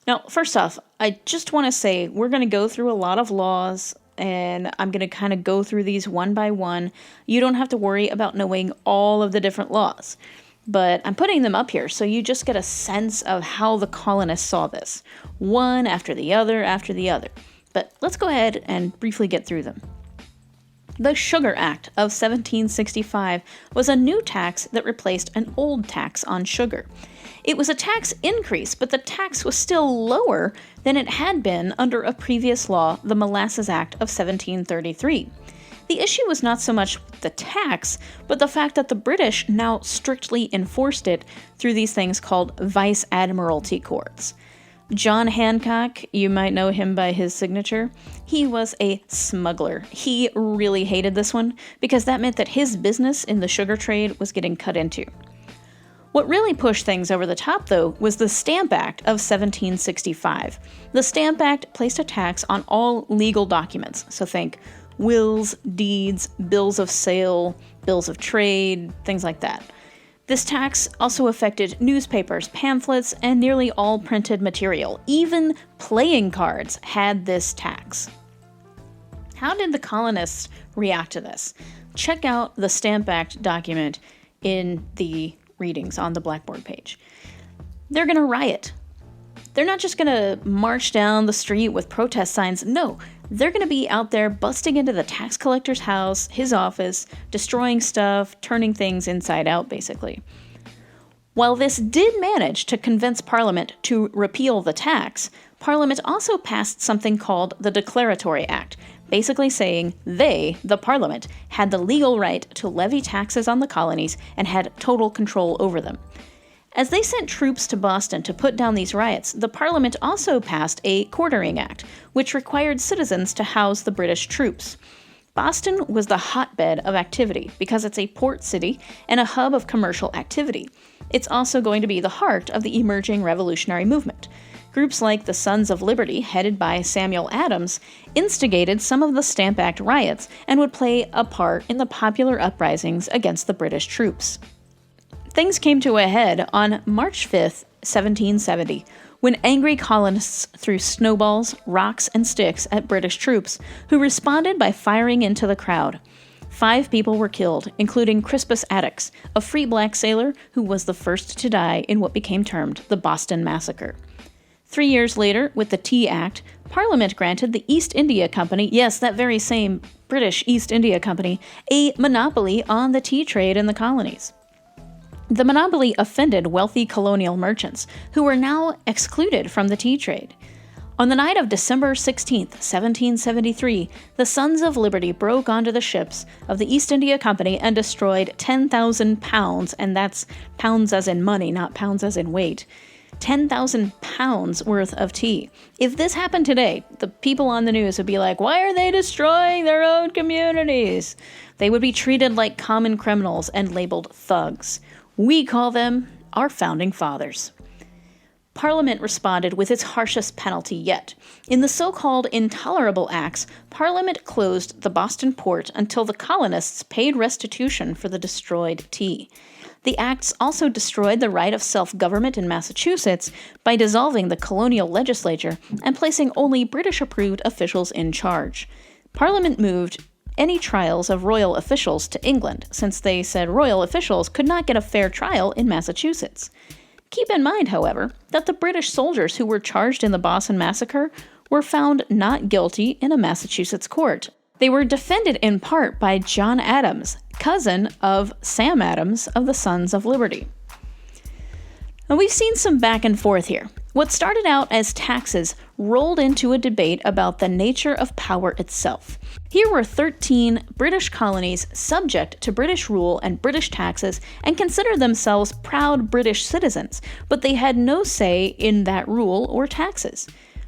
Now, first off, I just want to say we're going to go through a lot of laws, and I'm going to kind of go through these one by one. You don't have to worry about knowing all of the different laws, but I'm putting them up here so you just get a sense of how the colonists saw this, one after the other after the other. But let's go ahead and briefly get through them. The Sugar Act of 1765 was a new tax that replaced an old tax on sugar. It was a tax increase, but the tax was still lower than it had been under a previous law, the Molasses Act of 1733. The issue was not so much the tax, but the fact that the British now strictly enforced it through these things called Vice Admiralty Courts. John Hancock, you might know him by his signature, he was a smuggler. He really hated this one because that meant that his business in the sugar trade was getting cut into. What really pushed things over the top, though, was the Stamp Act of 1765. The Stamp Act placed a tax on all legal documents, so think wills, deeds, bills of sale, bills of trade, things like that. This tax also affected newspapers, pamphlets, and nearly all printed material. Even playing cards had this tax. How did the colonists react to this? Check out the Stamp Act document in the readings on the Blackboard page. They're going to riot. They're not just going to march down the street with protest signs. No, they're going to be out there busting into the tax collector's house, his office, destroying stuff, turning things inside out, basically. While this did manage to convince Parliament to repeal the tax, Parliament also passed something called the Declaratory Act, basically saying they, the Parliament, had the legal right to levy taxes on the colonies and had total control over them. As they sent troops to Boston to put down these riots, the Parliament also passed a Quartering Act, which required citizens to house the British troops. Boston was the hotbed of activity because it's a port city and a hub of commercial activity. It's also going to be the heart of the emerging revolutionary movement. Groups like the Sons of Liberty, headed by Samuel Adams, instigated some of the Stamp Act riots and would play a part in the popular uprisings against the British troops. Things came to a head on March 5th, 1770, when angry colonists threw snowballs, rocks, and sticks at British troops, who responded by firing into the crowd. 5 people were killed, including Crispus Attucks, a free black sailor who was the first to die in what became termed the Boston Massacre. 3 years later, with the Tea Act, Parliament granted the East India Company, yes, that very same British East India Company, a monopoly on the tea trade in the colonies. The monopoly offended wealthy colonial merchants, who were now excluded from the tea trade. On the night of December 16, 1773, the Sons of Liberty broke onto the ships of the East India Company and destroyed 10,000 pounds, and that's pounds as in money, not pounds as in weight, 10,000 pounds worth of tea. If this happened today, the people on the news would be like, why are they destroying their own communities? They would be treated like common criminals and labeled thugs. We call them our founding fathers. Parliament responded with its harshest penalty yet. In the so-called Intolerable Acts, Parliament closed the Boston port until the colonists paid restitution for the destroyed tea. The acts also destroyed the right of self-government in Massachusetts by dissolving the colonial legislature and placing only British-approved officials in charge. Parliament moved any trials of royal officials to England, since they said royal officials could not get a fair trial in Massachusetts. Keep in mind, however, that the British soldiers who were charged in the Boston Massacre were found not guilty in a Massachusetts court. They were defended in part by John Adams, cousin of Sam Adams of the Sons of Liberty. Now, we've seen some back and forth here. What started out as taxes rolled into a debate about the nature of power itself. Here were 13 British colonies subject to British rule and British taxes and considered themselves proud British citizens, but they had no say in that rule or taxes.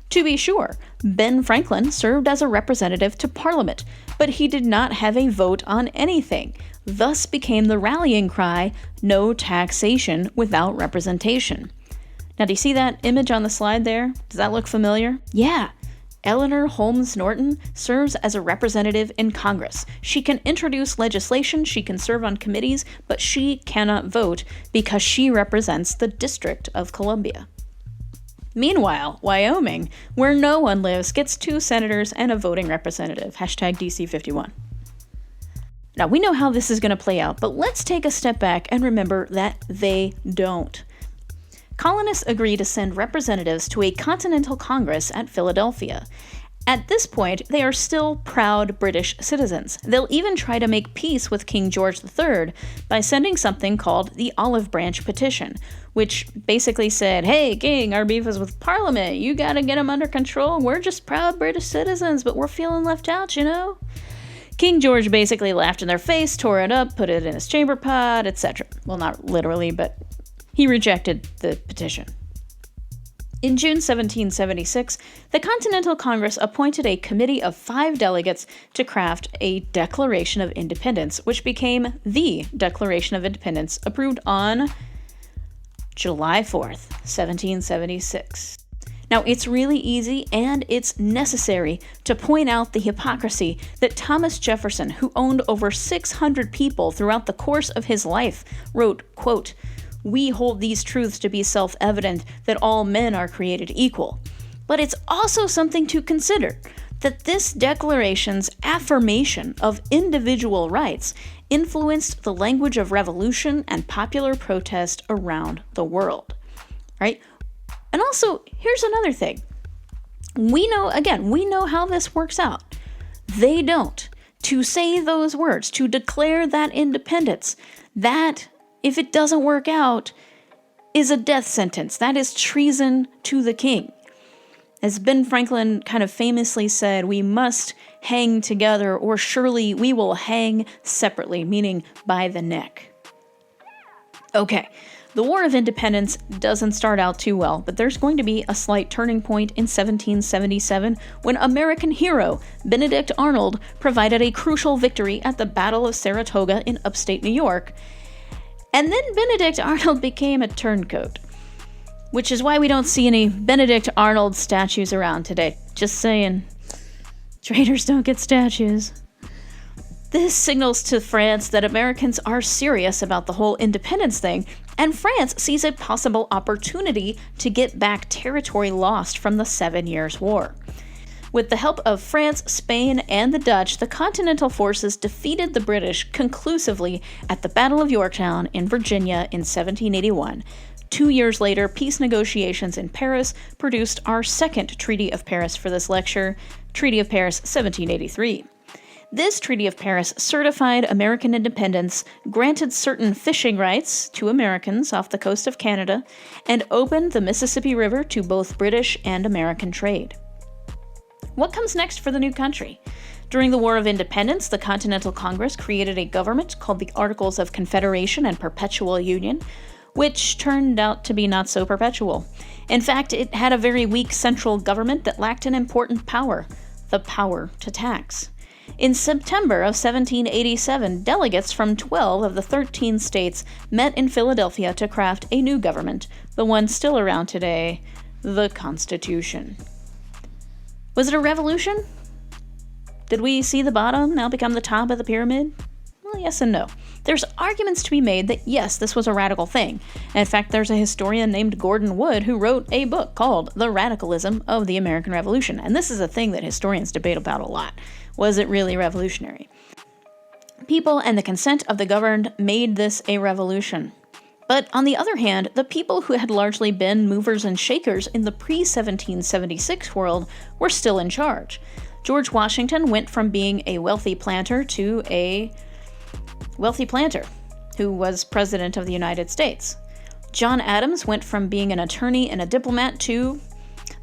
To be sure, Ben Franklin served as a representative to Parliament, but he did not have a vote on anything. Thus became the rallying cry, no taxation without representation. Now, do you see that image on the slide there? Does that look familiar? Yeah. Eleanor Holmes Norton serves as a representative in Congress. She can introduce legislation, she can serve on committees, but she cannot vote because she represents the District of Columbia. Meanwhile, Wyoming, where no one lives, gets 2 senators and a voting representative. Hashtag DC51. Now, we know how this is going to play out, but let's take a step back and remember that they don't. Colonists agree to send representatives to a Continental Congress at Philadelphia. At this point, they are still proud British citizens. They'll even try to make peace with King George III by sending something called the Olive Branch Petition, which basically said, hey, King, our beef is with Parliament. You gotta get them under control. We're just proud British citizens, but we're feeling left out, you know? King George basically laughed in their face, tore it up, put it in his chamber pot, etc. Well, not literally, but he rejected the petition. In June 1776, the Continental Congress appointed a committee of 5 delegates to craft a Declaration of Independence, which became the Declaration of Independence, approved on July 4th, 1776. Now, it's really easy and it's necessary to point out the hypocrisy that Thomas Jefferson, who owned over 600 people throughout the course of his life, wrote, quote, "We hold these truths to be self-evident that all men are created equal." But it's also something to consider that this declaration's affirmation of individual rights influenced the language of revolution and popular protest around the world, right? And also, here's another thing. We know how this works out. They don't. To say those words, to declare that independence, that, if it doesn't work out, is a death sentence. That is treason to the king. As Ben Franklin kind of famously said, we must hang together or surely we will hang separately, meaning by the neck. Okay, the War of Independence doesn't start out too well, but there's going to be a slight turning point in 1777 when American hero Benedict Arnold provided a crucial victory at the Battle of Saratoga in upstate New York. And then Benedict Arnold became a turncoat, which is why we don't see any Benedict Arnold statues around today. Just saying, traitors don't get statues. This signals to France that Americans are serious about the whole independence thing, and France sees a possible opportunity to get back territory lost from the 7 Years' War. With the help of France, Spain, and the Dutch, the Continental forces defeated the British conclusively at the Battle of Yorktown in Virginia in 1781. 2 years later, peace negotiations in Paris produced our second Treaty of Paris for this lecture, Treaty of Paris 1783. This Treaty of Paris certified American independence, granted certain fishing rights to Americans off the coast of Canada, and opened the Mississippi River to both British and American trade. What comes next for the new country? During the War of Independence, the Continental Congress created a government called the Articles of Confederation and Perpetual Union, which turned out to be not so perpetual. In fact, it had a very weak central government that lacked an important power, the power to tax. In September of 1787, delegates from 12 of the 13 states met in Philadelphia to craft a new government, the one still around today, the Constitution. Was it a revolution? Did we see the bottom now become the top of the pyramid? Well, yes and no. There's arguments to be made that yes, this was a radical thing. In fact, there's a historian named Gordon Wood who wrote a book called The Radicalism of the American Revolution. And this is a thing that historians debate about a lot. Was it really revolutionary? People and the consent of the governed made this a revolution. But on the other hand, the people who had largely been movers and shakers in the pre-1776 world were still in charge. George Washington went from being a wealthy planter to a wealthy planter who was president of the United States. John Adams went from being an attorney and a diplomat to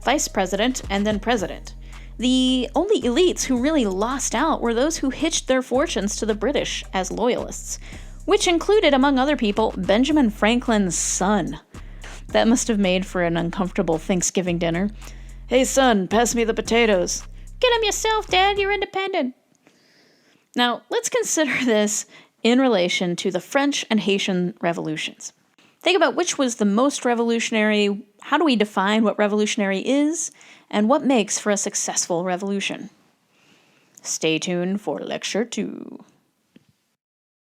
vice president and then president. The only elites who really lost out were those who hitched their fortunes to the British as loyalists, which included, among other people, Benjamin Franklin's son. That must have made for an uncomfortable Thanksgiving dinner. "Hey son, pass me the potatoes." "Get 'em yourself, Dad, you're independent." Now, let's consider this in relation to the French and Haitian revolutions. Think about which was the most revolutionary, how do we define what revolutionary is, and what makes for a successful revolution. Stay tuned for Lecture 2.